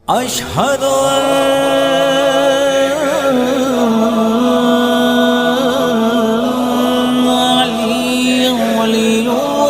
أشهد أن علي ولي الله۔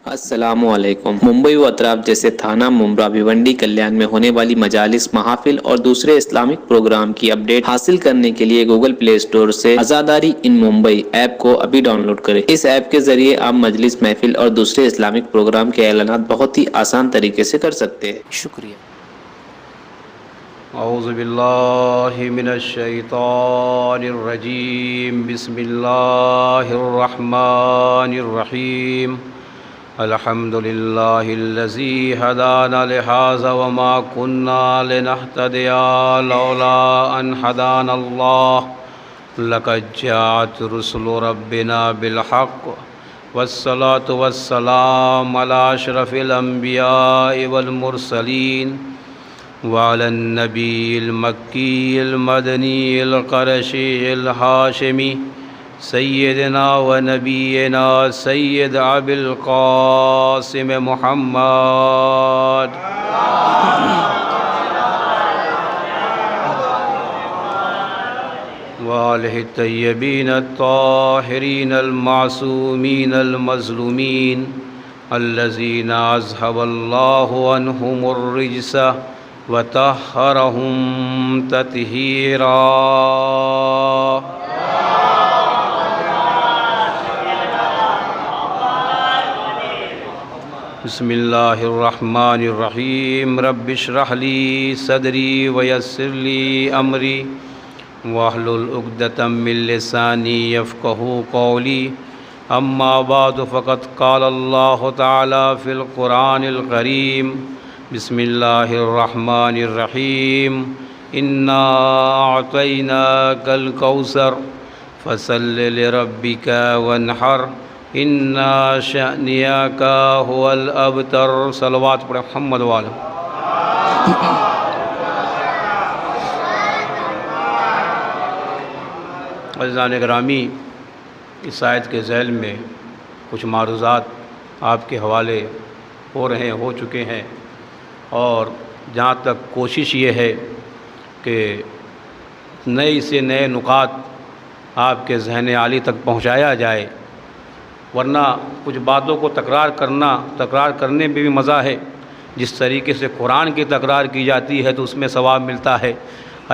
السلام علیکم۔ ممبئی و اطراف جیسے تھانہ، ممبرا، بھیونڈی، کلیان میں ہونے والی مجالس، محافل اور دوسرے اسلامک پروگرام کی اپڈیٹ حاصل کرنے کے لیے گوگل پلے اسٹور سے عزاداری ان ممبئی ایپ کو ابھی ڈاؤن لوڈ کریں۔ اس ایپ کے ذریعے آپ مجلس، محفل اور دوسرے اسلامک پروگرام کے اعلانات بہت ہی آسان طریقے سے کر سکتے ہیں۔ شکریہ۔ اعوذ باللہ من الشیطان الرجیم، بسم اللہ الرحمن الرحیم۔ الحمد للہ الذی ہدانا لہذا وما كنا لنہتدی لولا ان ہدانا اللہ، لقد جاءت رسل ربنا بالحق والصلاة والسلام علی اشرف الانبیاء والمرسلین وعلى النبی المکی المدنی القرشی الہاشمی سیدنا و نبینا سید ابی القاسم محمد وآلہ الطیبین الطاہرین المعصومین المظلومین الذین اذھب اللہ عنہم الرجس وطہرہم تطہیرا۔ بسم اللہ الرحمن الرحیم۔ رب اشرح لی صدری ویسر لی امری واحلل عقدۃ من لسانی یفقہوا قولی، اما بعد فقد قال اللہ تعالی فی القرآن الکریم۔ بسم اللہ الرحمن الرحیم۔ انا اعطیناک الکوثر فصل لربک وانحر ان شأنک هو الابتر۔ صلوات پڑھیں محمد والے۔ عزیزان گرامی، اس آیت کے ذیل میں کچھ معروضات آپ کے حوالے ہو چکے ہیں، اور جہاں تک کوشش یہ ہے کہ نئے سے نئے نکات آپ کے ذہن عالی تک پہنچایا جائے، ورنہ کچھ باتوں کو تکرار کرنے میں بھی مزہ ہے۔ جس طریقے سے قرآن کی تکرار کی جاتی ہے تو اس میں ثواب ملتا ہے،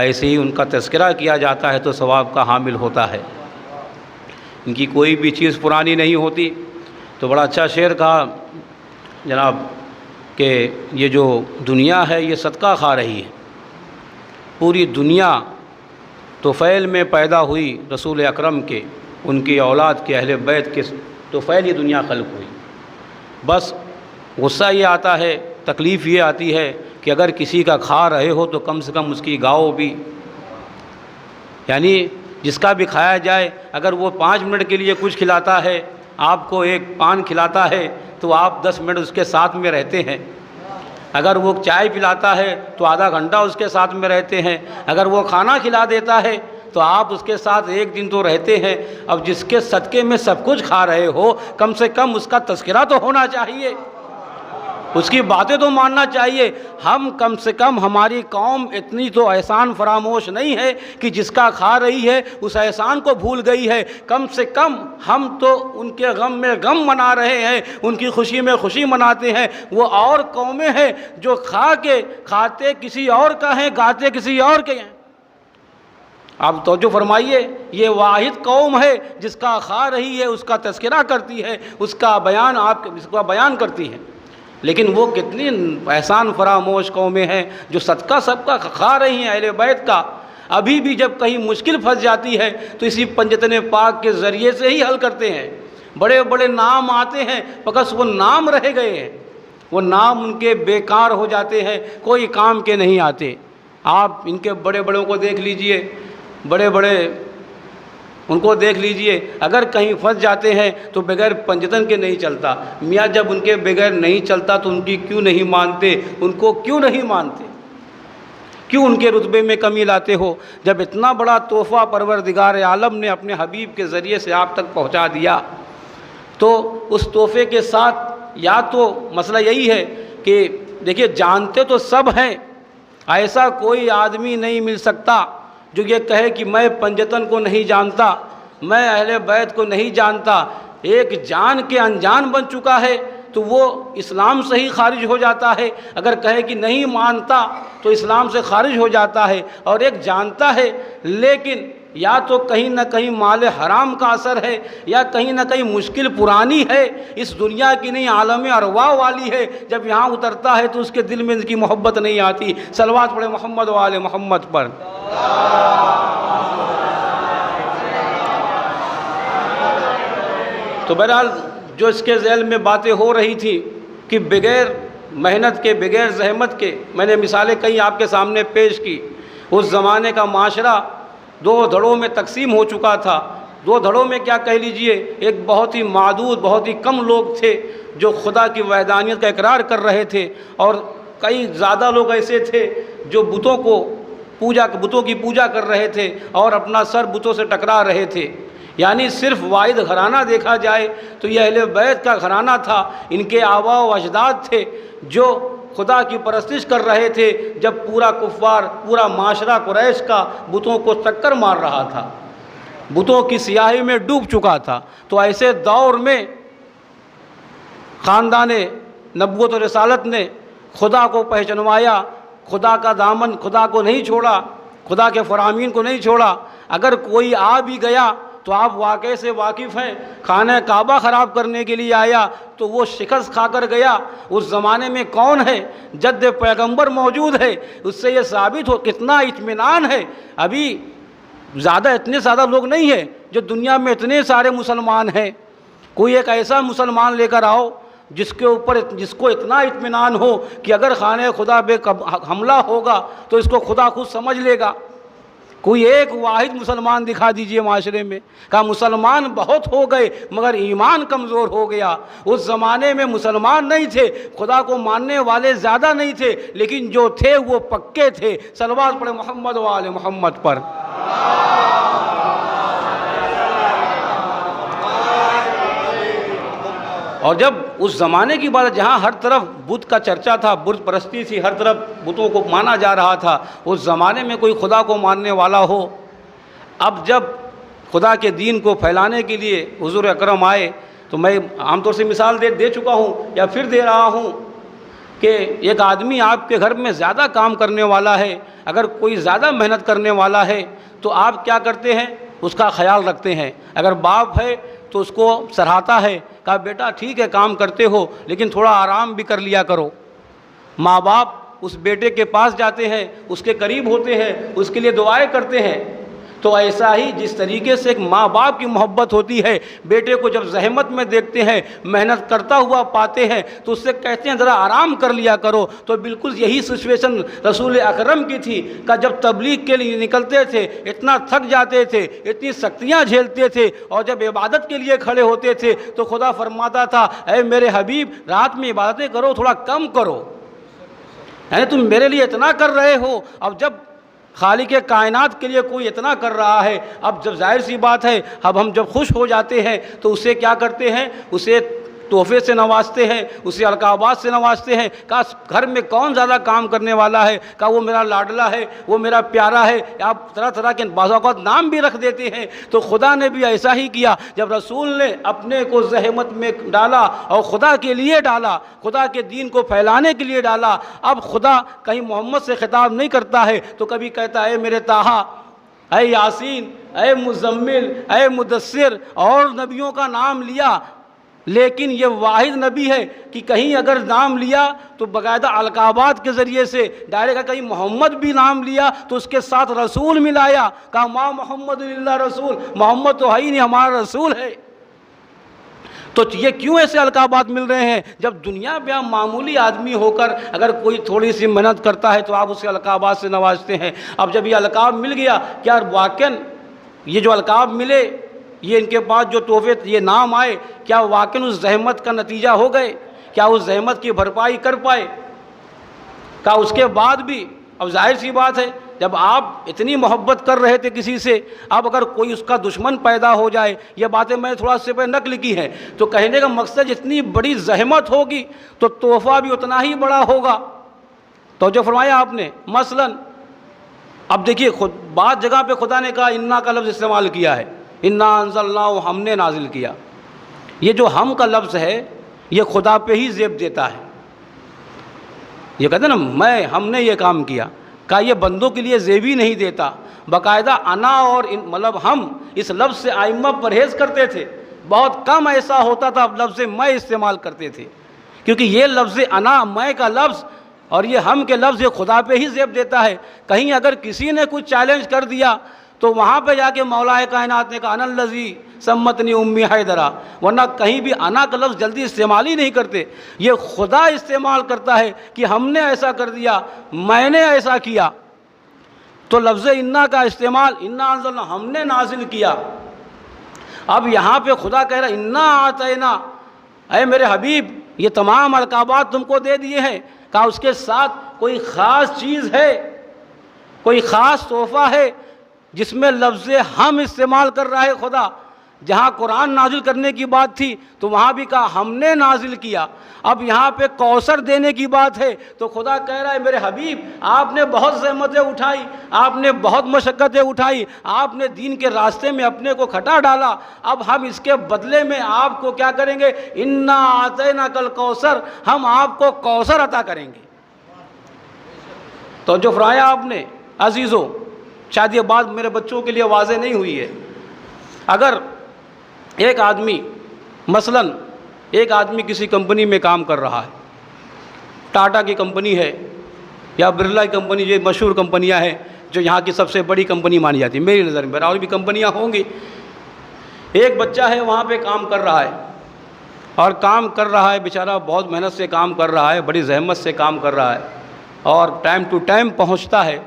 ایسے ہی ان کا تذکرہ کیا جاتا ہے تو ثواب کا حامل ہوتا ہے۔ ان کی کوئی بھی چیز پرانی نہیں ہوتی۔ تو بڑا اچھا شعر کہا جناب کہ یہ جو دنیا ہے یہ صدقہ کھا رہی ہے۔ پوری دنیا طفیل میں پیدا ہوئی، رسول اکرم کے، ان کی اولاد کے، اہل بیت کے طفیل یہ دنیا خلق ہوئی۔ بس غصہ یہ آتا ہے، تکلیف یہ آتی ہے کہ اگر کسی کا کھا رہے ہو تو کم سے کم اس کی گاؤ بھی، یعنی جس کا بھی کھایا جائے، اگر وہ 5 منٹ کے لیے کچھ کھلاتا ہے، آپ کو ایک پان کھلاتا ہے تو آپ 10 منٹ اس کے ساتھ میں رہتے ہیں۔ اگر وہ چائے پلاتا ہے تو آدھا گھنٹہ اس کے ساتھ میں رہتے ہیں۔ اگر وہ کھانا کھلا دیتا ہے تو آپ اس کے ساتھ 1 دن تو رہتے ہیں۔ اب جس کے صدقے میں سب کچھ کھا رہے ہو، کم سے کم اس کا تذکرہ تو ہونا چاہیے، اس کی باتیں تو ماننا چاہیے۔ ہم کم سے کم، ہماری قوم اتنی تو احسان فراموش نہیں ہے کہ جس کا کھا رہی ہے اس احسان کو بھول گئی ہے۔ کم سے کم ہم تو ان کے غم میں غم منا رہے ہیں، ان کی خوشی میں خوشی مناتے ہیں۔ وہ اور قومیں ہیں جو کھاتے کسی اور کا ہیں، گاتے کسی اور کے ہیں۔ آپ توجہ فرمائیے، یہ واحد قوم ہے جس کا کھا رہی ہے، اس کا تذکرہ کرتی ہے، اس کا بیان کرتی ہے۔ لیکن وہ کتنی احسان فراموش قومیں ہیں جو صدقہ سب کا کھا رہی ہیں، اہل بیت کا۔ ابھی بھی جب کہیں مشکل پھنس جاتی ہے تو اسی پنجتن پاک کے ذریعے سے ہی حل کرتے ہیں۔ بڑے بڑے نام آتے ہیں، بس وہ نام رہ گئے ہیں، وہ نام ان کے بیکار ہو جاتے ہیں، کوئی کام کے نہیں آتے۔ آپ ان کے بڑے بڑوں کو دیکھ لیجئے، ان کو دیکھ لیجئے، اگر کہیں پھنس جاتے ہیں تو بغیر پنجتن کے نہیں چلتا۔ میاں جب ان کے بغیر نہیں چلتا تو ان کی کیوں نہیں مانتے؟ ان کو کیوں نہیں مانتے؟ کیوں ان کے رتبے میں کمی لاتے ہو؟ جب اتنا بڑا تحفہ پروردگار عالم نے اپنے حبیب کے ذریعے سے آپ تک پہنچا دیا تو اس تحفے کے ساتھ یا تو مسئلہ یہی ہے کہ دیکھیے جانتے تو سب ہیں، ایسا کوئی آدمی نہیں مل سکتا جو یہ کہے کہ میں پنجتن کو نہیں جانتا، میں اہل بیت کو نہیں جانتا۔ ایک جان کے انجان بن چکا ہے تو وہ اسلام سے ہی خارج ہو جاتا ہے، اگر کہے کہ نہیں مانتا تو اسلام سے خارج ہو جاتا ہے۔ اور ایک جانتا ہے لیکن یا تو کہیں نہ کہیں مال حرام کا اثر ہے، یا کہیں نہ کہیں مشکل پرانی ہے، اس دنیا کی نہیں عالم ارواح والی ہے، جب یہاں اترتا ہے تو اس کے دل میں اس کی محبت نہیں آتی۔ صلوات پڑھے محمد و آل محمد پر۔ تو بہرحال جو اس کے ذیل میں باتیں ہو رہی تھی کہ بغیر محنت کے، بغیر زحمت کے، میں نے مثالیں کئی آپ کے سامنے پیش کی۔ اس زمانے کا معاشرہ دو دھڑوں میں تقسیم ہو چکا تھا۔ دو دھڑوں میں کیا کہہ لیجئے، ایک بہت ہی معدود، بہت ہی کم لوگ تھے جو خدا کی وحدانیت کا اقرار کر رہے تھے، اور کئی زیادہ لوگ ایسے تھے جو بتوں کی پوجا کر رہے تھے اور اپنا سر بتوں سے ٹکرا رہے تھے۔ یعنی صرف واحد گھرانہ دیکھا جائے تو یہ اہل بیت کا گھرانہ تھا، ان کے آباء و اجداد تھے جو خدا کی پرستش کر رہے تھے، جب پورا کفار، پورا معاشرہ قریش کا بتوں کو ٹکر مار رہا تھا، بتوں کی سیاہی میں ڈوب چکا تھا۔ تو ایسے دور میں خاندان نبوت و رسالت نے خدا کو پہچنوایا، خدا کا دامن، خدا کو نہیں چھوڑا، خدا کے فرامین کو نہیں چھوڑا۔ اگر کوئی آ بھی گیا تو آپ واقعے سے واقف ہیں، خانہ کعبہ خراب کرنے کے لیے آیا تو وہ شکست کھا کر گیا۔ اس زمانے میں کون ہے؟ جد پیغمبر موجود ہے، اس سے یہ ثابت ہو کتنا اطمینان ہے۔ ابھی اتنے زیادہ لوگ نہیں ہیں جو دنیا میں اتنے سارے مسلمان ہیں، کوئی ایک ایسا مسلمان لے کر آؤ جس کو اتنا اطمینان ہو کہ اگر خانہ خدا پہ حملہ ہوگا تو اس کو خدا خود سمجھ لے گا۔ کوئی ایک واحد مسلمان دکھا دیجئے معاشرے میں۔ کہا مسلمان بہت ہو گئے مگر ایمان کمزور ہو گیا۔ اس زمانے میں مسلمان نہیں تھے، خدا کو ماننے والے زیادہ نہیں تھے، لیکن جو تھے وہ پکے تھے۔ صلوات پڑھے محمد و آل محمد پر۔ اور جب اس زمانے کی بات، جہاں ہر طرف بت کا چرچا تھا، بت پرستی تھی، ہر طرف بتوں کو مانا جا رہا تھا، اس زمانے میں کوئی خدا کو ماننے والا ہو۔ اب جب خدا کے دین کو پھیلانے کے لیے حضور اکرم آئے تو میں عام طور سے مثال دے چکا ہوں یا پھر دے رہا ہوں کہ ایک آدمی آپ کے گھر میں زیادہ کام کرنے والا ہے، اگر کوئی زیادہ محنت کرنے والا ہے تو آپ کیا کرتے ہیں؟ اس کا خیال رکھتے ہیں۔ اگر باپ ہے تو اس کو سراہتا ہے، کہا بیٹا ٹھیک ہے کام کرتے ہو لیکن تھوڑا آرام بھی کر لیا کرو۔ ماں باپ اس بیٹے کے پاس جاتے ہیں، اس کے قریب ہوتے ہیں، اس کے لیے دعائیں کرتے ہیں۔ تو ایسا ہی جس طریقے سے ایک ماں باپ کی محبت ہوتی ہے، بیٹے کو جب زحمت میں دیکھتے ہیں، محنت کرتا ہوا پاتے ہیں تو اس سے کہتے ہیں ذرا آرام کر لیا کرو۔ تو بالکل یہی سچویشن رسول اکرم کی تھی کہ جب تبلیغ کے لیے نکلتے تھے اتنا تھک جاتے تھے، اتنی سختیاں جھیلتے تھے، اور جب عبادت کے لیے کھڑے ہوتے تھے تو خدا فرماتا تھا اے میرے حبیب رات میں عبادتیں کرو، تھوڑا کم کرو، یعنی تم میرے لیے اتنا کر رہے ہو۔ اب جب خالق کائنات کے لیے کوئی اتنا کر رہا ہے، اب جب ظاہر سی بات ہے اب ہم جب خوش ہو جاتے ہیں تو اسے کیا کرتے ہیں؟ اسے تحفے سے نوازتے ہیں، اسے القابات سے نوازتے ہیں۔ کہا گھر میں کون زیادہ کام کرنے والا ہے؟ کہا وہ میرا لاڈلا ہے، وہ میرا پیارا ہے۔ آپ طرح طرح کے بعض اوقات نام بھی رکھ دیتے ہیں۔ تو خدا نے بھی ایسا ہی کیا، جب رسول نے اپنے کو زحمت میں ڈالا اور خدا کے لیے ڈالا، خدا کے دین کو پھیلانے کے لیے ڈالا۔ اب خدا کہیں محمد سے خطاب نہیں کرتا ہے تو کبھی کہتا ہے میرے طٰہٰ، اے یاسین، اے مزمل، اے مدثر، اور نبیوں کا نام لیا، لیکن یہ واحد نبی ہے کہ کہیں اگر نام لیا تو باقاعدہ القابات کے ذریعے سے ڈائریکٹ، کہیں محمد بھی نام لیا تو اس کے ساتھ رسول ملایا، کہا ما محمد الا رسول، محمد تو ہے ہی نہیں، ہمارا رسول ہے۔ تو یہ کیوں ایسے القابات مل رہے ہیں؟ جب دنیا میں آپ معمولی آدمی ہو کر اگر کوئی تھوڑی سی محنت کرتا ہے تو آپ اسے القابات سے نوازتے ہیں۔ اب جب یہ القاب مل گیا، کیا واقعاً یہ جو القاب ملے، یہ ان کے پاس جو تحفے، یہ نام آئے، کیا واقعاً اس زحمت کا نتیجہ ہو گئے؟ کیا اس زحمت کی بھرپائی کر پائے؟ کہا اس کے بعد بھی اب ظاہر سی بات ہے جب آپ اتنی محبت کر رہے تھے کسی سے، اب اگر کوئی اس کا دشمن پیدا ہو جائے، یہ باتیں میں تھوڑا سے پہلے نقل کی ہیں، تو کہنے کا مقصد جتنی بڑی زحمت ہوگی تو تحفہ بھی اتنا ہی بڑا ہوگا۔ تو جو فرمایا آپ نے، مثلا اب دیکھیے بعض جگہ پہ خدا نے کہا انا کا لفظ استعمال کیا ہے، انا انزلناہ، ہم نے نازل کیا۔ یہ جو ہم کا لفظ ہے یہ خدا پہ ہی زیب دیتا ہے۔ یہ کہتے ہیں نا ہم نے یہ کام کیا، کہا یہ بندوں کے لیے زیب ہی نہیں دیتا، باقاعدہ انا اور مطلب ہم اس لفظ سے ائمہ پرہیز کرتے تھے، بہت کم ایسا ہوتا تھا لفظ میں استعمال کرتے تھے، کیونکہ یہ لفظ انا، میں کا لفظ اور یہ ہم کے لفظ یہ خدا پہ ہی زیب دیتا ہے۔ کہیں اگر کسی نے کچھ چیلنج کر دیا تو وہاں پہ جا کے مولا کائنات نے کہا انا الذی سمتنی امی حیدرا، ورنہ کہیں بھی انا کا لفظ جلدی استعمال ہی نہیں کرتے، یہ خدا استعمال کرتا ہے کہ ہم نے ایسا کر دیا، میں نے ایسا کیا۔ تو لفظ انا کا استعمال، انا انزلنا، ہم نے نازل کیا۔ اب یہاں پہ خدا کہہ رہا انا اعطینا، اے میرے حبیب یہ تمام القابات تم کو دے دیے ہیں، کہا اس کے ساتھ کوئی خاص چیز ہے، کوئی خاص تحفہ ہے جس میں لفظ ہم استعمال کر رہا ہے خدا۔ جہاں قرآن نازل کرنے کی بات تھی تو وہاں بھی کہا ہم نے نازل کیا۔ اب یہاں پہ کوثر دینے کی بات ہے تو خدا کہہ رہا ہے میرے حبیب آپ نے بہت زحمتیں اٹھائی، آپ نے بہت مشقتیں اٹھائی، آپ نے دین کے راستے میں اپنے کو کھٹا ڈالا، اب ہم اس کے بدلے میں آپ کو کیا کریں گے؟ انا اعطیناک الکوثر، ہم آپ کو کوثر عطا کریں گے۔ تو جو فرمایا آپ نے عزیزو، شاید یہ بات میرے بچوں کے لیے واضح نہیں ہوئی ہے، اگر ایک آدمی مثلا ایک آدمی کسی کمپنی میں کام کر رہا ہے، ٹاٹا کی کمپنی ہے یا برلا کی کمپنی، یہ مشہور کمپنیاں ہیں جو یہاں کی سب سے بڑی کمپنی مانی جاتی ہے میری نظر میں، اور بھی کمپنیاں ہوں گی۔ ایک بچہ ہے وہاں پہ کام کر رہا ہے، اور کام کر رہا ہے بیچارہ، بہت محنت سے کام کر رہا ہے، بڑی زحمت سے کام کر رہا ہے اور ٹائم ٹو ٹائم پہنچتا ہے۔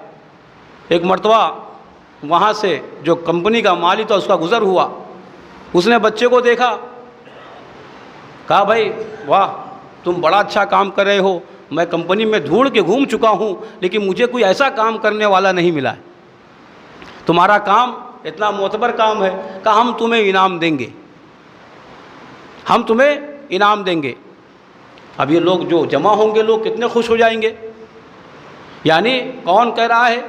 ایک مرتبہ وہاں سے جو کمپنی کا مالک تھا اس کا گزر ہوا، اس نے بچے کو دیکھا، کہا بھائی واہ تم بڑا اچھا کام کر رہے ہو، میں کمپنی میں ڈھونڈ کے گھوم چکا ہوں لیکن مجھے کوئی ایسا کام کرنے والا نہیں ملا ہے، تمہارا کام اتنا معتبر کام ہے، کہا ہم تمہیں انعام دیں گے، ہم تمہیں انعام دیں گے۔ اب یہ لوگ جو جمع ہوں گے لوگ کتنے خوش ہو جائیں گے، یعنی کون کہہ رہا ہے؟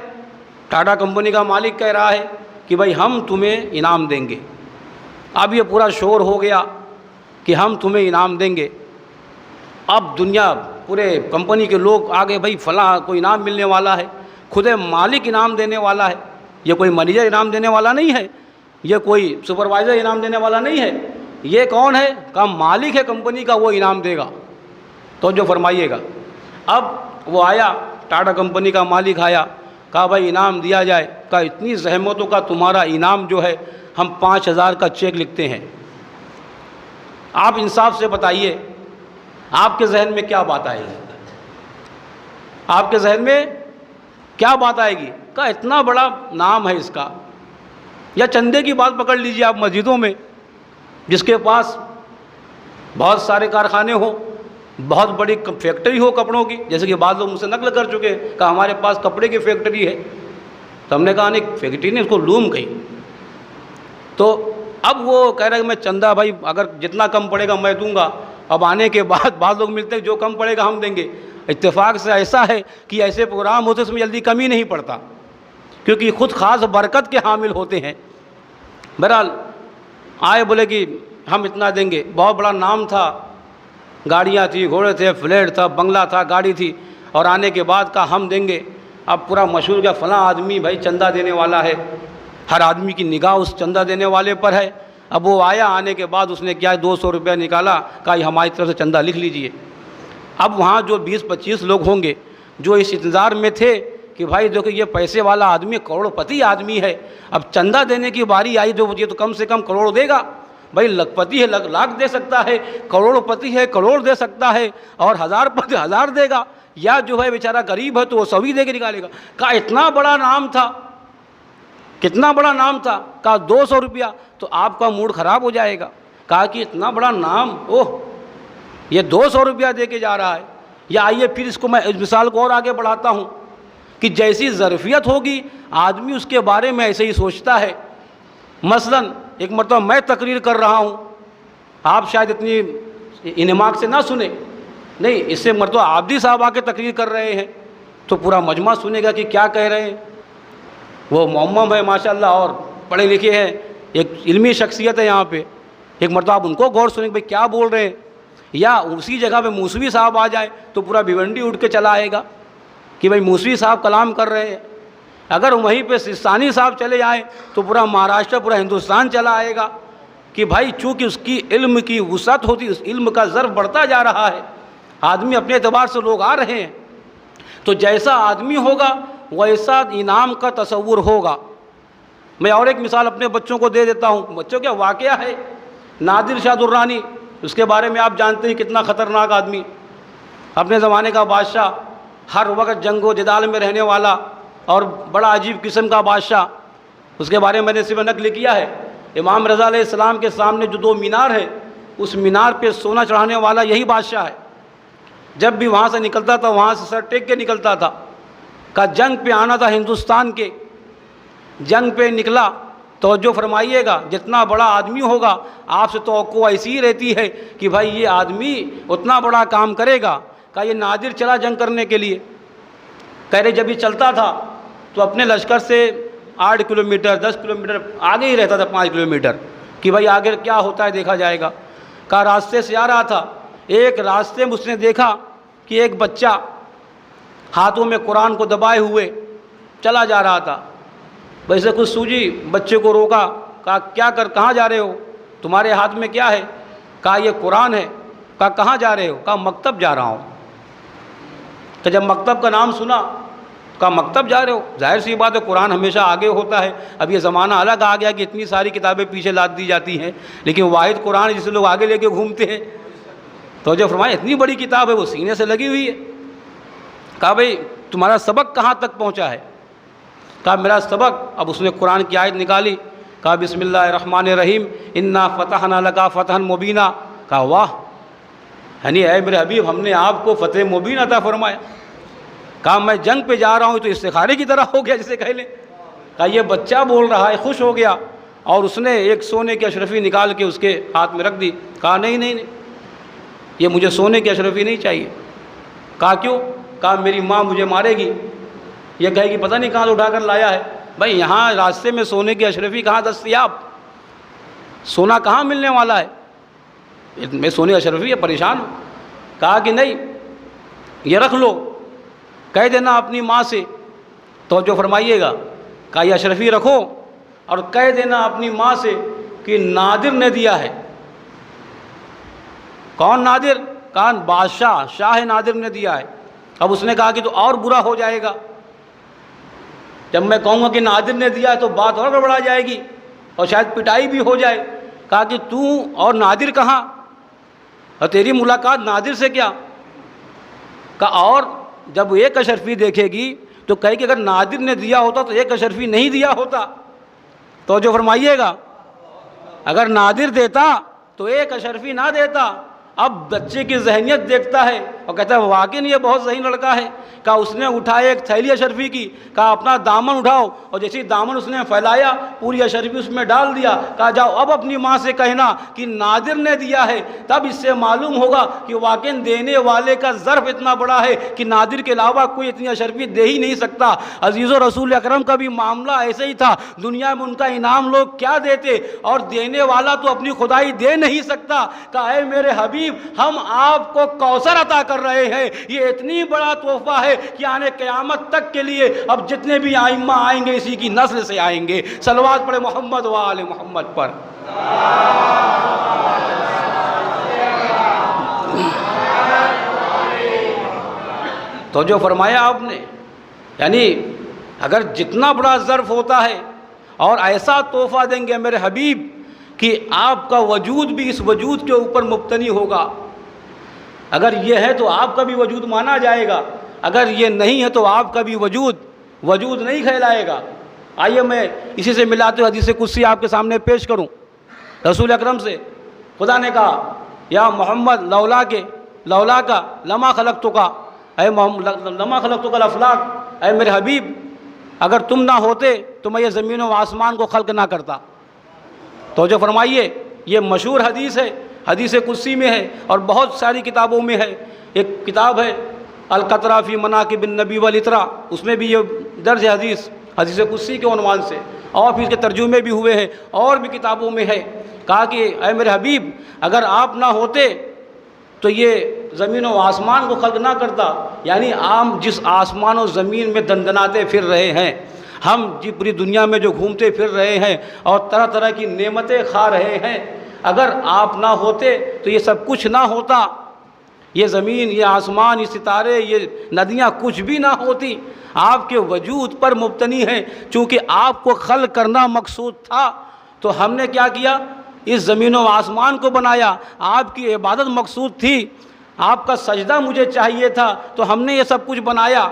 ٹاٹا کمپنی کا مالک کہہ رہا ہے کہ بھائی ہم تمہیں انعام دیں گے۔ اب یہ پورا شور ہو گیا کہ ہم تمہیں انعام دیں گے۔ اب دنیا پورے کمپنی کے لوگ آگے، بھائی فلاں کوئی انعام ملنے والا ہے، خود مالک انعام دینے والا ہے، یہ کوئی مینیجر انعام دینے والا نہیں ہے، یہ کوئی سپروائزر انعام دینے والا نہیں ہے، یہ کون ہے؟ کہا مالک ہے کمپنی کا، وہ انعام دے گا۔ تو جو فرمائیے گا، اب وہ آیا، ٹاٹا کمپنی کا مالک آیا، کہا بھائی انعام دیا جائے، کہا اتنی زحمتوں کا تمہارا انعام جو ہے ہم 5000 کا چیک لکھتے ہیں۔ آپ انصاف سے بتائیے آپ کے ذہن میں کیا بات آئے گی؟ آپ کے ذہن میں کیا بات آئے گی؟ کہا اتنا بڑا نام ہے اس کا۔ یا چندے کی بات پکڑ لیجئے آپ، مسجدوں میں جس کے پاس بہت سارے کارخانے ہوں، بہت بڑی فیکٹری ہو کپڑوں کی، جیسے کہ بعض لوگ مجھ سے نقل کر چکے ہیں، کہا ہمارے پاس کپڑے کی فیکٹری ہے، تو ہم نے کہا نہیں فیکٹری نہیں، اس کو لوم کہیں۔ تو اب وہ کہہ رہا ہے کہ میں چندہ بھائی اگر جتنا کم پڑے گا میں دوں گا۔ اب آنے کے بعد بعض لوگ ملتے ہیں جو کم پڑے گا ہم دیں گے۔ اتفاق سے ایسا ہے کہ ایسے پروگرام ہوتے اس میں جلدی کمی نہیں پڑتا، کیونکہ خود خاص برکت کے حامل ہوتے ہیں۔ بہرحال آئے، بولے کہ ہم اتنا دیں گے، بہت بڑا نام تھا، گاڑیاں تھی، گھوڑے تھے، فلیٹ تھا، بنگلہ تھا، گاڑی تھی، اور آنے کے بعد کہا ہم دیں گے۔ اب پورا مشہور کیا فلاں آدمی بھائی چندہ دینے والا ہے، ہر آدمی کی نگاہ اس چندہ دینے والے پر ہے۔ اب وہ آیا، آنے کے بعد اس نے کیا 200 روپیہ نکالا، کہا یہ ہماری طرف سے چندہ لکھ لیجئے۔ اب وہاں جو 20-25 لوگ ہوں گے جو اس انتظار میں تھے کہ بھائی دیکھو یہ پیسے والا آدمی کروڑ پتی آدمی ہے، اب چندہ دینے کی باری آئی، جو یہ تو کم سے کم کروڑ دے گا، بھائی لاکھ پتی ہے لاکھ دے سکتا ہے، کروڑ پتی ہے کروڑ دے سکتا ہے، اور 1000 پتی 1000 دے گا، یا جو ہے بیچارہ غریب ہے تو وہ 100 ہی دے کے نکالے گا۔ کہا اتنا بڑا نام تھا، کتنا بڑا نام تھا، کہا 200 روپیہ، تو آپ کا موڈ خراب ہو جائے گا۔ کہا کہ اتنا بڑا نام، اوہ یہ 200 روپیہ دے کے جا رہا ہے۔ یا آئیے پھر اس کو میں اس مثال کو اور آگے بڑھاتا ہوں کہ جیسی ظرفیت ہوگی آدمی اس کے بارے میں ایسے ہی سوچتا ہے۔ مثلا ایک مرتبہ میں تقریر کر رہا ہوں، آپ شاید اتنی انہماک سے نہ سنیں، نہیں، اس سے مرتبہ عابدی صاحب آ کے تقریر کر رہے ہیں تو پورا مجمع سنے گا کہ کیا کہہ رہے ہیں۔ وہ معمم ہے ماشاءاللہ اور پڑھے لکھے ہیں، ایک علمی شخصیت ہے یہاں پہ، ایک مرتبہ آپ ان کو غور سنیں کہ بھائی کیا بول رہے ہیں۔ یا اسی جگہ پہ موسوی صاحب آ جائیں تو پورا بھیونڈی اٹھ کے چلا آئے گا کہ بھائی موسوی صاحب کلام کر رہے ہیں۔ اگر وہیں پہ سستانی صاحب چلے آئیں تو پورا مہاراشٹر، پورا ہندوستان چلا آئے گا کہ بھائی چونکہ اس کی علم کی وسعت ہوتی، اس علم کا ظرف بڑھتا جا رہا ہے، آدمی اپنے اعتبار سے لوگ آ رہے ہیں، تو جیسا آدمی ہوگا ویسا انعام کا تصور ہوگا۔ میں اور ایک مثال اپنے بچوں کو دے دیتا ہوں، بچوں کیا واقعہ ہے، نادر شاہ درانی، اس کے بارے میں آپ جانتے ہیں کتنا خطرناک آدمی، اپنے زمانے کا بادشاہ، ہر وقت جنگ و جدال میں رہنے والا اور بڑا عجیب قسم کا بادشاہ۔ اس کے بارے میں میں نے صرف نقل کیا ہے، امام رضا علیہ السلام کے سامنے جو 2 مینار ہے، اس مینار پہ سونا چڑھانے والا یہی بادشاہ ہے۔ جب بھی وہاں سے نکلتا تھا وہاں سے سر ٹیک کے نکلتا تھا، کہ جنگ پہ آنا تھا ہندوستان کے، جنگ پہ نکلا۔ توجہ فرمائیے گا، جتنا بڑا آدمی ہوگا آپ سے توقع ایسی ہی رہتی ہے کہ بھائی یہ آدمی اتنا بڑا کام کرے گا، کہ یہ نادر چلا جنگ کرنے کے لیے۔ کہہ رہے جب یہ چلتا تھا تو اپنے لشکر سے 8 کلومیٹر 10 کلومیٹر آگے ہی رہتا تھا، 5 کلومیٹر، کہ بھائی آگے کیا ہوتا ہے دیکھا جائے گا۔ کہا راستے سے آ رہا تھا، ایک راستے میں اس نے دیکھا کہ ایک بچہ ہاتھوں میں قرآن کو دبائے ہوئے چلا جا رہا تھا۔ ویسے کچھ سوجی، بچے کو روکا، کہا کہاں جا رہے ہو، تمہارے ہاتھ میں کیا ہے؟ کہا یہ قرآن ہے۔ کہا کہاں جا رہے ہو؟ کہا مکتب جا رہا ہوں۔ تو جب مکتب کا نام سنا، کہا مکتب جا رہے ہو، ظاہر سی بات ہے قرآن ہمیشہ آگے ہوتا ہے۔ اب یہ زمانہ الگ آ گیا کہ اتنی ساری کتابیں پیچھے لاد دی جاتی ہیں، لیکن واحد قرآن جسے لوگ آگے لے کے گھومتے ہیں۔ تو جو فرمایا اتنی بڑی کتاب ہے وہ سینے سے لگی ہوئی ہے۔ کہا بھئی تمہارا سبق کہاں تک پہنچا ہے؟ کہا میرا سبق، اب اس نے قرآن کی آیت نکالی، کہا بسم اللہ الرحمن الرحیم انا فتحنا لک فتحا مبینا۔ کہا واہ، یعنی اے میرے حبیب ہم نے آپ کو فتح مبین عطا فرمایا۔ کہا میں جنگ پہ جا رہا ہوں تو استخارے کی طرح ہو گیا جسے کہہ لیں۔ کہا یہ بچہ بول رہا ہے، خوش ہو گیا، اور اس نے ایک سونے کی اشرفی نکال کے اس کے ہاتھ میں رکھ دی۔ کہا نہیں، یہ مجھے سونے کی اشرفی نہیں چاہیے۔ کہا کیوں؟ کہا میری ماں مجھے مارے گی، یہ کہے گی پتہ نہیں کہاں سے اٹھا کر لایا ہے۔ بھائی یہاں راستے میں سونے کی اشرفی کہاں دستیاب، سونا کہاں ملنے والا ہے، میں سونے اشرفی ہے پریشان ہوں۔ کہا کہ نہیں، یہ رکھ لو، کہہ دینا اپنی ماں سے، توجہ فرمائیے گا، کہا یہ اشرفی رکھو اور کہہ دینا اپنی ماں سے کہ نادر نے دیا ہے۔ کون نادر؟ کہا بادشاہ شاہ نادر نے دیا ہے۔ اب اس نے کہا کہ تو اور برا ہو جائے گا، جب میں کہوں گا کہ نادر نے دیا تو بات اور گڑبڑا جائے گی اور شاید پٹائی بھی ہو جائے۔ کہا کہ تو اور نادر کہاں، اور تیری ملاقات نادر سے کیا؟ کہا اور جب ایک اشرفی دیکھے گی تو کہے کہ اگر نادر نے دیا ہوتا تو ایک اشرفی نہیں دیا ہوتا۔ تو جو فرمائیے گا، اگر نادر دیتا تو ایک اشرفی نہ دیتا۔ اب بچے کی ذہنیت دیکھتا ہے اور کہتا ہے واقعی یہ بہت ذہین لڑکا ہے۔ کہا اس نے اٹھائے ایک تھیلی اشرفی کی، کہا اپنا دامن اٹھاؤ، اور جیسے دامن اس نے پھیلایا پوری اشرفی اس میں ڈال دیا۔ کہا جاؤ اب اپنی ماں سے کہنا کہ نادر نے دیا ہے، تب اس سے معلوم ہوگا کہ واقعی دینے والے کا ظرف اتنا بڑا ہے کہ نادر کے علاوہ کوئی اتنی اشرفی دے ہی نہیں سکتا۔ عزیز و رسول اکرم کا بھی معاملہ ایسے ہی تھا، دنیا میں ان کا انعام لوگ کیا دیتے، اور دینے والا تو اپنی خدائی دے نہیں سکتا۔ کہا اے میرے حبیب ہم آپ کو کوثر عطا کر رہے ہیں، یہ اتنی بڑا تحفہ ہے کہ آنے قیامت تک کے لیے اب جتنے بھی ائمہ آئیں گے اسی کی نسل سے آئیں گے۔ صلوات پڑھے محمد و آل محمد پر۔ تو جو فرمایا آپ نے، یعنی اگر جتنا بڑا ظرف ہوتا ہے اور ایسا تحفہ دیں گے میرے حبیب کہ آپ کا وجود بھی اس وجود کے اوپر مبتنی ہوگا، اگر یہ ہے تو آپ کا بھی وجود مانا جائے گا، اگر یہ نہیں ہے تو آپ کا بھی وجود نہیں کہلائے گا۔ آئیے میں اسی سے ملاتے ہوئے حدیث قدسی آپ کے سامنے پیش کروں۔ رسول اکرم سے خدا نے کہا یا محمد لولا کا لما خلقتک، اے محمد لما خلقتک الافلاک، اے میرے حبیب اگر تم نہ ہوتے تو میں یہ زمین و آسمان کو خلق نہ کرتا۔ توجہ فرمائیے، یہ مشہور حدیث ہے، حدیث قدسی میں ہے اور بہت ساری کتابوں میں ہے۔ ایک کتاب ہے القطرہ فی مناقب النبی والاطراء، اس میں بھی یہ درج ہے حدیث قدسی کے عنوان سے، اور پھر اس کے ترجمے بھی ہوئے ہیں اور بھی کتابوں میں ہے۔ کہا کہ اے میرے حبیب اگر آپ نہ ہوتے تو یہ زمین و آسمان کو خلق نہ کرتا، یعنی ہم جس آسمان و زمین میں دندناتے پھر رہے ہیں، ہم جی پوری دنیا میں جو گھومتے پھر رہے ہیں اور طرح طرح کی نعمتیں کھا رہے ہیں، اگر آپ نہ ہوتے تو یہ سب کچھ نہ ہوتا، یہ زمین، یہ آسمان، یہ ستارے، یہ ندیاں کچھ بھی نہ ہوتی، آپ کے وجود پر مبتنی ہیں۔ چونکہ آپ کو خلق کرنا مقصود تھا تو ہم نے کیا کیا، اس زمین و آسمان کو بنایا۔ آپ کی عبادت مقصود تھی، آپ کا سجدہ مجھے چاہیے تھا تو ہم نے یہ سب کچھ بنایا۔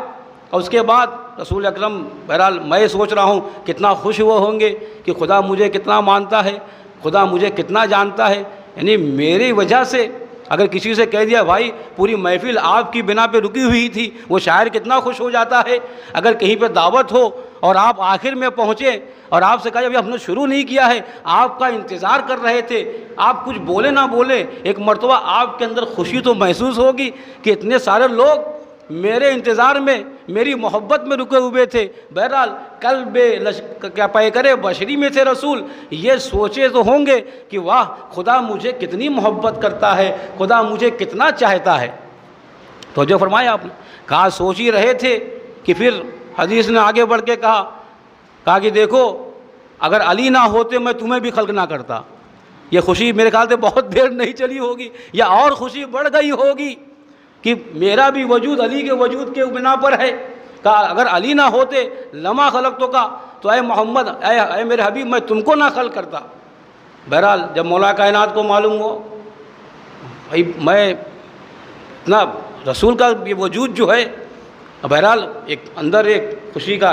اور اس کے بعد رسول اکرم، بہرحال میں سوچ رہا ہوں کتنا خوش ہوئے ہوں گے کہ خدا مجھے کتنا مانتا ہے، خدا مجھے کتنا جانتا ہے، یعنی میری وجہ سے اگر کسی سے کہہ دیا بھائی پوری محفل آپ کی بنا پہ رکی ہوئی تھی، وہ شاعر کتنا خوش ہو جاتا ہے۔ اگر کہیں پہ دعوت ہو اور آپ آخر میں پہنچے اور آپ سے کہا ابھی ہم نے شروع نہیں کیا ہے، آپ کا انتظار کر رہے تھے، آپ کچھ بولے نہ بولے، ایک مرتبہ آپ کے اندر خوشی تو محسوس ہوگی کہ اتنے سارے لوگ میرے انتظار میں، میری محبت میں رکے ہوئے تھے۔ بہرحال قلب کیا پیکرے بشری میں تھے رسول، یہ سوچے تو ہوں گے کہ واہ خدا مجھے کتنی محبت کرتا ہے، خدا مجھے کتنا چاہتا ہے۔ تو جو فرمایا آپ نے، کہا سوچ ہی رہے تھے کہ پھر حدیث نے آگے بڑھ کے کہا کہ دیکھو اگر علی نہ ہوتے میں تمہیں بھی خلق نہ کرتا۔ یہ خوشی میرے خیال سے بہت دیر نہیں چلی ہوگی، یا اور خوشی بڑھ گئی ہوگی کہ میرا بھی وجود علی کے وجود کے بنا پر ہے۔ کہا اگر علی نہ ہوتے لما خلق تو اے محمد، اے میرے حبیب میں تم کو نہ خلق کرتا۔ بہرحال جب مولا کائنات کو معلوم ہو بھائی میں اتنا رسول کا یہ وجود جو ہے، بہرحال ایک اندر ایک خوشی کا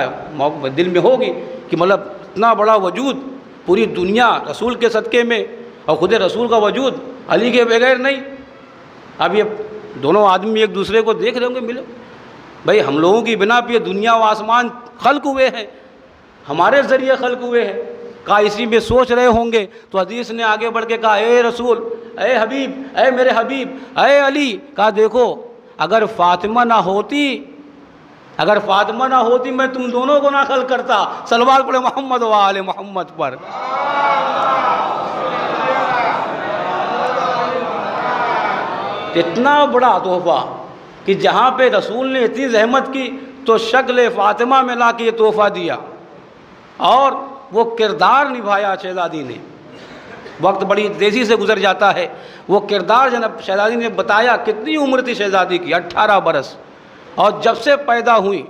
دل میں ہوگی کہ مطلب اتنا بڑا وجود پوری دنیا رسول کے صدقے میں، اور خود رسول کا وجود علی کے بغیر نہیں۔ اب یہ دونوں آدمی ایک دوسرے کو دیکھ رہے ہوں گے، ملو بھائی ہم لوگوں کی بنا پہ دنیا و آسمان خلق ہوئے ہیں، ہمارے ذریعے خلق ہوئے ہیں۔ کہا اسی میں سوچ رہے ہوں گے تو حدیث نے آگے بڑھ کے کہا اے رسول، اے حبیب، اے میرے حبیب، اے علی، کہا دیکھو اگر فاطمہ نہ ہوتی میں تم دونوں کو نہ خلق کرتا۔ صلوات پڑھے محمد و آل محمد پر۔ اتنا بڑا تحفہ کہ جہاں پہ رسول نے اتنی زحمت کی تو شکل فاطمہ میں لا کے یہ تحفہ دیا، اور وہ کردار نبھایا شہزادی نے۔ وقت بڑی تیزی سے گزر جاتا ہے، وہ کردار جناب شہزادی نے بتایا۔ کتنی عمر تھی شہزادی کی؟ 18 برس، اور جب سے پیدا ہوئی،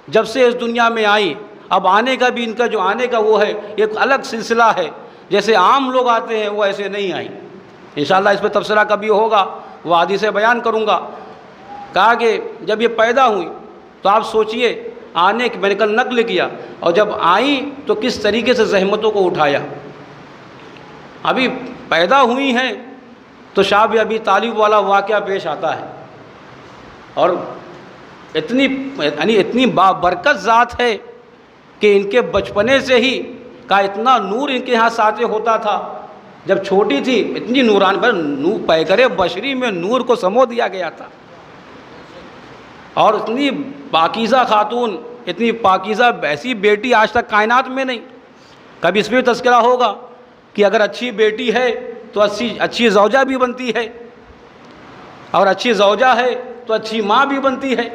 جب سے اس دنیا میں آئی، اب آنے کا بھی ان کا جو آنے کا وہ ہے ایک الگ سلسلہ ہے، جیسے عام لوگ آتے ہیں وہ ایسے نہیں آئیں۔ انشاءاللہ اس پہ تبصرہ کبھی ہوگا، وہ حدیث بیان کروں گا۔ کہا کہ جب یہ پیدا ہوئی تو آپ سوچئے آنے کی میں نے کل نقل کیا، اور جب آئیں تو کس طریقے سے زحمتوں کو اٹھایا۔ ابھی پیدا ہوئی ہیں تو شاب ابی طالب والا واقعہ پیش آتا ہے، اور اتنی بابرکت ذات ہے کہ ان کے بچپنے سے ہی کا اتنا نور ان کے ہاں ساتھ ہوتا تھا۔ جب چھوٹی تھی اتنی نوران پر پیکرے بشری میں نور کو سمو دیا گیا تھا، اور اتنی پاکیزہ خاتون، اتنی پاکیزہ ایسی بیٹی آج تک کائنات میں نہیں۔ کبھی اس میں تذکرہ ہوگا کہ اگر اچھی بیٹی ہے تو اچھی زوجہ بھی بنتی ہے، اور اچھی زوجہ ہے تو اچھی ماں بھی بنتی ہے۔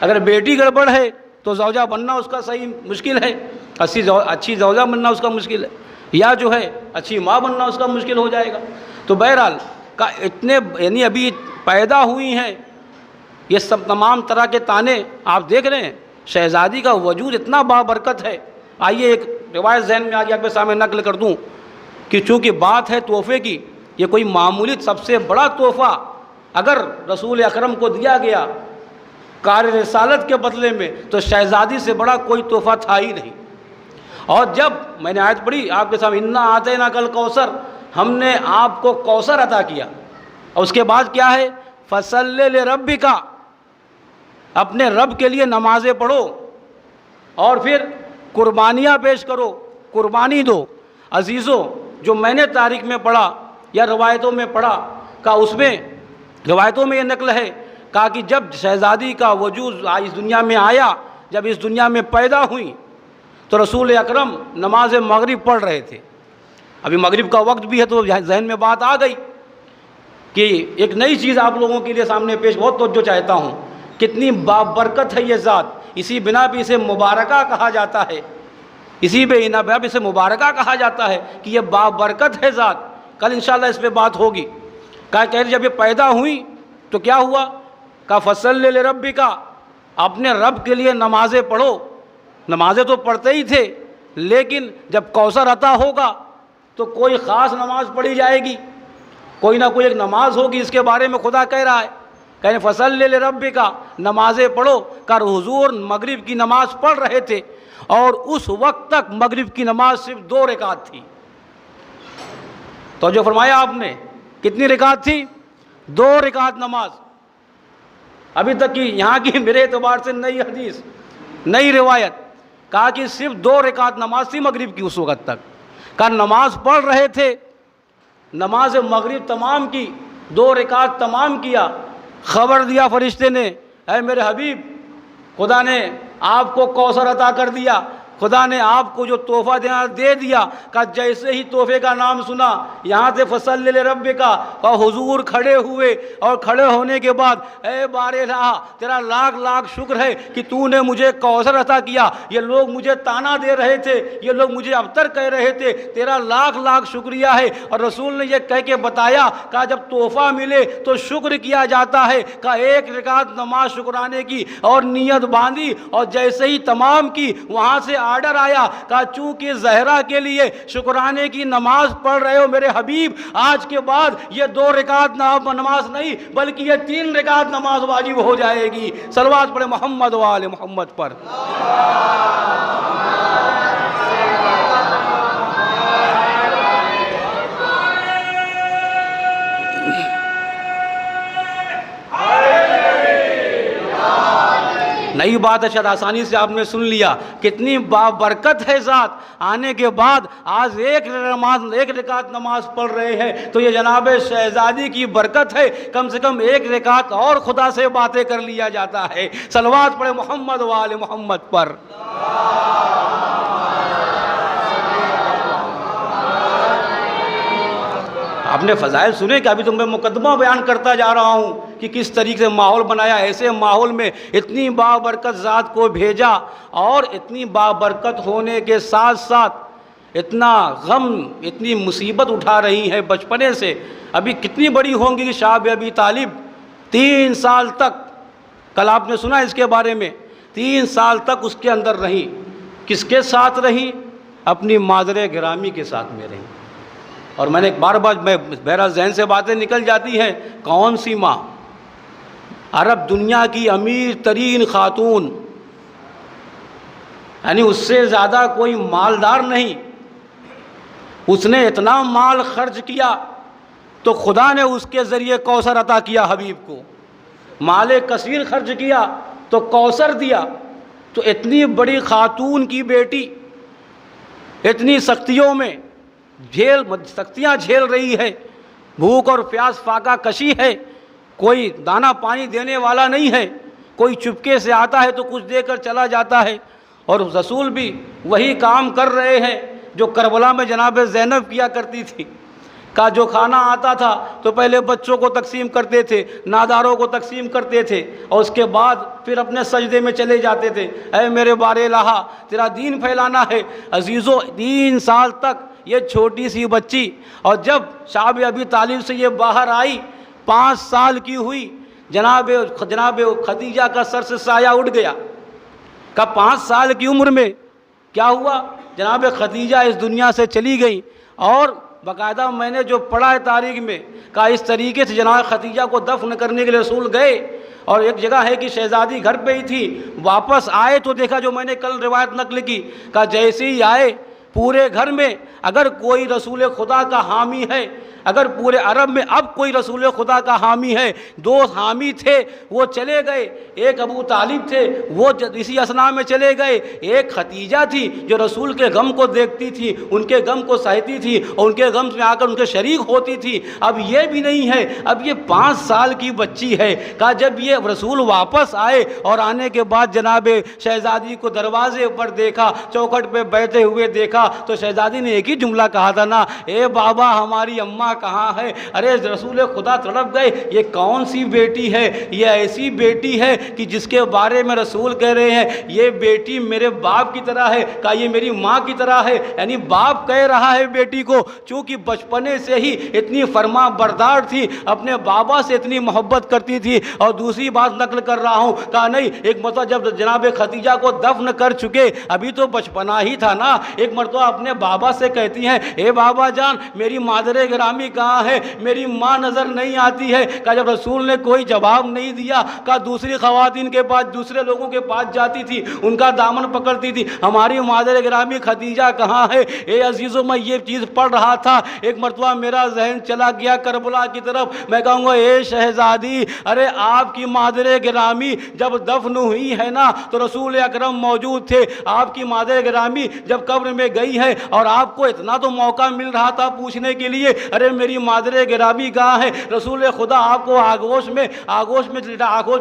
اگر بیٹی گڑبڑ ہے تو زوجہ بننا اس کا صحیح مشکل ہے، اچھی زوجہ بننا اس کا مشکل ہے، یا جو ہے اچھی ماں بننا اس کا مشکل ہو جائے گا۔ تو بہرحال اتنے یعنی ابھی پیدا ہوئی ہیں، یہ سب تمام طرح کے تانے آپ دیکھ رہے ہیں۔ شہزادی کا وجود اتنا بابرکت ہے۔ آئیے ایک روایت ذہن میں آگے آپ کے سامنے نقل کر دوں کہ چونکہ بات ہے تحفے کی، یہ کوئی معمولی سب سے بڑا تحفہ اگر رسول اکرم کو دیا گیا کار رسالت کے بدلے میں تو شہزادی سے بڑا کوئی تحفہ تھا ہی نہیں۔ اور جب میں نے آیت پڑھی آپ کے سامنے، انا اعطیناک الکوثر، ہم نے آپ کو کوثر عطا کیا، اور اس کے بعد کیا ہے، فصلی لربک، اپنے رب کے لیے نمازیں پڑھو اور پھر قربانیاں پیش کرو، قربانی دو۔ عزیزوں، جو میں نے تاریخ میں پڑھا یا روایتوں میں پڑھا کہ اس میں روایتوں میں یہ نقل ہے کہ جب شہزادی کا وجود اس دنیا میں آیا، جب اس دنیا میں پیدا ہوئی تو رسول اکرم نماز مغرب پڑھ رہے تھے۔ ابھی مغرب کا وقت بھی ہے تو ذہن میں بات آ گئی کہ ایک نئی چیز آپ لوگوں کے لیے سامنے پیش بہت توجہ چاہتا ہوں۔ کتنی بابرکت ہے یہ ذات، اسی بنا پہ اسے مبارکہ کہا جاتا ہے، اسی بنا پہ اسے مبارکہ کہا جاتا ہے کہ یہ بابرکت ہے ذات۔ کل انشاءاللہ اس پہ بات ہوگی۔ کہ جب یہ پیدا ہوئی تو کیا ہوا؟ کہ فصلی لربک، اپنے رب کے لیے نمازیں پڑھو۔ نمازیں تو پڑھتے ہی تھے، لیکن جب کوثر عطا ہوگا تو کوئی خاص نماز پڑھی جائے گی، کوئی نہ کوئی ایک نماز ہوگی۔ اس کے بارے میں خدا کہہ رہا ہے کہ فصلی لربک، نمازیں پڑھو۔ کہ حضور مغرب کی نماز پڑھ رہے تھے اور اس وقت تک مغرب کی نماز صرف 2 رکعت تھی۔ تو جو فرمایا آپ نے، کتنی رکعت تھی؟ 2 رکعت نماز۔ ابھی تک کی یہاں کی میرے اعتبار سے نئی حدیث، نئی روایت، کہا کہ صرف 2 رکعت نماز تھی مغرب کی اس وقت تک۔ کہا نماز پڑھ رہے تھے، نماز مغرب تمام کی، 2 رکعت تمام کیا، خبر دیا فرشتے نے، اے میرے حبیب، خدا نے آپ کو کوثر عطا کر دیا، خدا نے آپ کو جو تحفہ دینا دے دیا۔ کہ جیسے ہی تحفے کا نام سنا، یہاں سے فصلی لربک، اور حضور کھڑے ہوئے، اور کھڑے ہونے کے بعد اے بار الہ، تیرا لاکھ لاکھ شکر ہے کہ تو نے مجھے کوثر عطا کیا۔ یہ لوگ مجھے تانا دے رہے تھے، یہ لوگ مجھے ابتر کہہ رہے تھے، تیرا لاکھ لاکھ شکریہ ہے۔ اور رسول نے یہ کہہ کے بتایا کہ جب تحفہ ملے تو شکر کیا جاتا ہے۔ کہ 1 رکعت نماز شکرانے کی اور نیت باندھی، اور جیسے ہی تمام کی، وہاں سے آرڈر آیا کہ چونکہ زہرا کے لیے شکرانے کی نماز پڑھ رہے ہو میرے حبیب، آج کے بعد یہ 2 رکعت نماز نہیں بلکہ یہ 3 رکعت نماز واجب ہو جائے گی۔ صلوات پڑھے محمد و آل محمد پر۔ نئی بات ہے، شاید آسانی سے آپ نے سن لیا، کتنی بابرکت ہے ذات۔ آنے کے بعد آج 1 رکعت نماز پڑھ رہے ہیں تو یہ جناب شہزادی کی برکت ہے، کم سے کم 1 رکعت اور خدا سے باتیں کر لیا جاتا ہے۔ صلوات پڑھے محمد و آل محمد پر۔ آپ نے فضائل سنے کہ ابھی تو میں مقدمہ بیان کرتا جا رہا ہوں کہ کس طریقے سے ماحول بنایا، ایسے ماحول میں اتنی بابرکت ذات کو بھیجا، اور اتنی بابرکت ہونے کے ساتھ ساتھ اتنا غم، اتنی مصیبت اٹھا رہی ہے بچپنے سے۔ ابھی کتنی بڑی ہوں گی شاب ابی طالب، 3 سال تک، کل آپ نے سنا اس کے بارے میں، 3 سال تک اس کے اندر رہی۔ کس کے ساتھ رہی؟ اپنی مادر گرامی کے ساتھ میں رہی۔ اور میں نے بار بار میرا ذہن سے باتیں نکل جاتی ہیں، کون سی ماں؟ عرب دنیا کی امیر ترین خاتون، یعنی اس سے زیادہ کوئی مالدار نہیں، اس نے اتنا مال خرچ کیا تو خدا نے اس کے ذریعے کوثر عطا کیا حبیب کو، مال کثیر خرچ کیا تو کوثر دیا۔ تو اتنی بڑی خاتون کی بیٹی اتنی سختیوں میں سختیاں جھیل رہی ہے، بھوک اور پیاس فاقہ کشی ہے، کوئی دانہ پانی دینے والا نہیں ہے، کوئی چپکے سے آتا ہے تو کچھ دے کر چلا جاتا ہے۔ اور رسول بھی وہی کام کر رہے ہیں جو کربلا میں جناب زینب کیا کرتی تھی، کا جو کھانا آتا تھا تو پہلے بچوں کو تقسیم کرتے تھے، ناداروں کو تقسیم کرتے تھے، اور اس کے بعد پھر اپنے سجدے میں چلے جاتے تھے، اے میرے بار الہ تیرا دین پھیلانا ہے۔ عزیزوں، 3 سال تک یہ چھوٹی سی بچی، اور جب شعب ابی طالب سے یہ باہر آئی، 5 سال کی ہوئی، جناب خدیجہ کا سر سے سایہ اٹھ گیا۔ کہ 5 سال کی عمر میں کیا ہوا؟ جناب خدیجہ اس دنیا سے چلی گئی، اور باقاعدہ میں نے جو پڑھا ہے تاریخ میں کہ اس طریقے سے جناب خدیجہ کو دفن کرنے کے لیے رسول گئے، اور ایک جگہ ہے کہ شہزادی گھر پہ ہی تھی، واپس آئے تو دیکھا جو میں نے کل روایت نقل کی، کہ جیسے ہی آئے پورے گھر میں اگر کوئی رسول خدا کا حامی ہے، اگر پورے عرب میں اب کوئی رسول خدا کا حامی ہے، 2 حامی تھے وہ چلے گئے، ایک ابو طالب تھے وہ اسی اسنا میں چلے گئے، ایک ختیجہ تھی جو رسول کے غم کو دیکھتی تھی، ان کے غم کو سہتی تھی اور ان کے غم میں آ کر ان کے شریک ہوتی تھی۔ اب یہ بھی نہیں ہے، اب یہ 5 سال کی بچی ہے۔ کہا جب یہ رسول واپس آئے اور آنے کے بعد جناب شہزادی کو دروازے پر دیکھا، چوکھٹ پہ بیٹھے ہوئے دیکھا، تو شہزادی نے ایک ہی جملہ کہا تھا نا، اے بابا ہماری اماں کہاں ہے؟ ارے رسول خدا تڑپ گئے، یہ کون سی بیٹی ہے؟ یہ ایسی بیٹی ہے کہ جس کے بارے میں رسول کہہ رہے ہیں یہ بیٹی میرے باپ کی طرح ہے، کہا یہ میری ماں کی طرح ہے، یعنی باپ کہہ رہا ہے بیٹی کو، چونکہ بچپنے سے ہی اتنی فرما بردار تھی، اپنے بابا سے اتنی محبت کرتی تھی۔ اور دوسری بات نقل کر رہا ہوں، کہا نہیں، ایک مرتبہ جب جناب خدیجہ کو دفن کر چکے، ابھی تو بچپنا ہی تھا نا، ایک مرتبہ اپنے بابا سے کہتی ہیں اے بابا جان میری مادر گرامی کہاں ہے؟ میری ماں نظر نہیں آتی ہے۔ کہا جب رسول نے کوئی جواب نہیں دیا، کہا دوسری خواتین کے پاس، دوسرے لوگوں کے پاس جاتی تھی، ان کا دامن پکڑتی تھی، ہماری مادر گرامی خدیجہ کہاں ہے؟ اے عزیزو میں یہ چیز پڑھ رہا تھا، ایک مرتبہ میرا ذہن چلا گیا کربلا کی طرف، میں کہوں گا اے شہزادی، ارے آپ کی مادر گرامی جب دفن ہوئی ہے نا تو رسول اکرم موجود تھے، آپ کی مادر گرامی جب قبر میں گئی ہے اور آپ کو اتنا تو موقع مل رہا تھا پوچھنے کے لیے ارے میری مادر گرامی کہاں ہے؟ رسول خدا آپ کو آغوش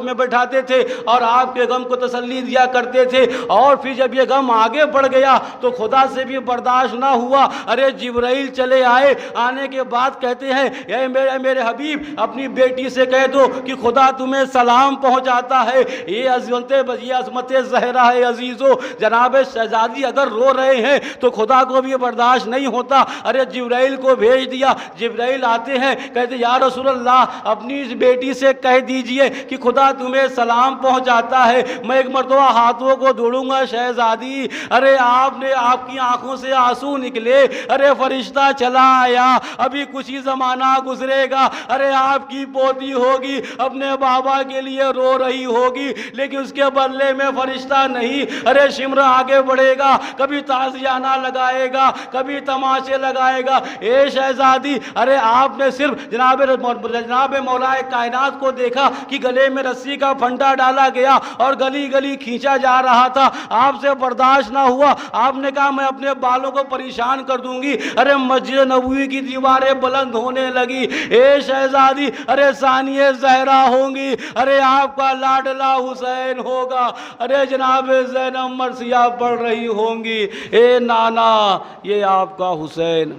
میں بٹھاتے تھے اور آپ کے غم کو تسلی دیا کرتے تھے، اور پھر جب یہ غم آگے بڑھ گیا تو خدا سے بھی برداشت نہ ہوا، ارے جبرائیل چلے آئے، آنے کے بعد کہتے ہیں اے میرے حبیب اپنی بیٹی سے کہہ دو کہ خدا تمہیں سلام پہنچاتا ہے۔ یہ عظمت زہرا ہے عزیزو، جناب شہزادی اگر رو رہے ہیں تو خدا کو بھی برداشت نہیں ہوتا، ارے جبرائیل کو بھیج دیا، جبرائیل آتے ہیں کہتے یا رسول اللہ اپنی بیٹی سے کہہ دیجئے کہ خدا تمہیں سلام پہنچاتا ہے۔ میں ایک مرتبہ ہاتھوں کو دھوڑوں گا شہزادی، ارے آپ کی آنکھوں سے آنسو نکلے، ارے فرشتہ چلا آیا، ابھی کچھ ہی زمانہ گزرے گا، ارے آپ کی پوتی ہوگی اپنے بابا کے لیے رو رہی ہوگی، لیکن اس کے بدلے میں فرشتہ نہیں، ارے شمر آگے بڑھے گا، کبھی تعزیانہ لگائے گا، کبھی تماشے لگائے گا۔ اے شہزادی ارے آپ نے صرف جناب مولا کائنات کو دیکھا کہ گلے میں رسی کا پھندا ڈالا گیا اور گلی گلی کھینچا جا رہا تھا، آپ سے برداشت نہ ہوا، آپ نے کہا میں اپنے بالوں کو پریشان کر دوں گی، ارے مسجد نبوی کی دیواریں بلند ہونے لگی، اے شہزادی ارے ثانیہ زہرا ہوں گی، ارے آپ کا لاڈلا حسین ہوگا، ارے جناب زینب مرثیہ پڑھ رہی ہوں گی، اے نانا یہ آپ کا حسین،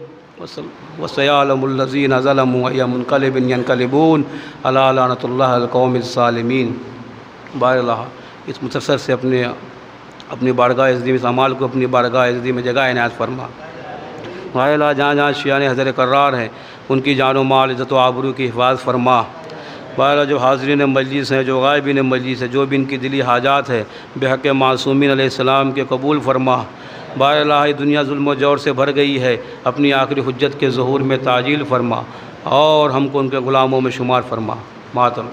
وَسَيَعْلَمُ الَّذِينَ ظَلَمُوا أَيَّ مُنْقَلِبٍ يَنْقَلِبُونَ عَلَىٰ لَعْنَةُ اللَّهِ الْقَوْمِ الظَّالِمِينَ۔ بہرحال اس مختصر سے اپنی بارگاہ عزتی میں اس اعمال کو اپنی بارگاہ عزتی میں جگہ عنایت فرما۔ بہرحال جہاں جہاں شیعان حضرت قرار ہیں ان کی جان و مال عزت و آبرو کی حفاظت فرما۔ بہرحال جو حاضرین مجلس ہیں، جو غائبین مجلس ہیں، جو بھی ان کی دلی حاجات ہے بحق معصومین علیہ السلام کے قبول فرما۔ بہرحال دنیا ظلم و جور سے بھر گئی ہے، اپنی آخری حجت کے ظہور میں تعجیل فرما اور ہم کو ان کے غلاموں میں شمار فرما۔ ماتم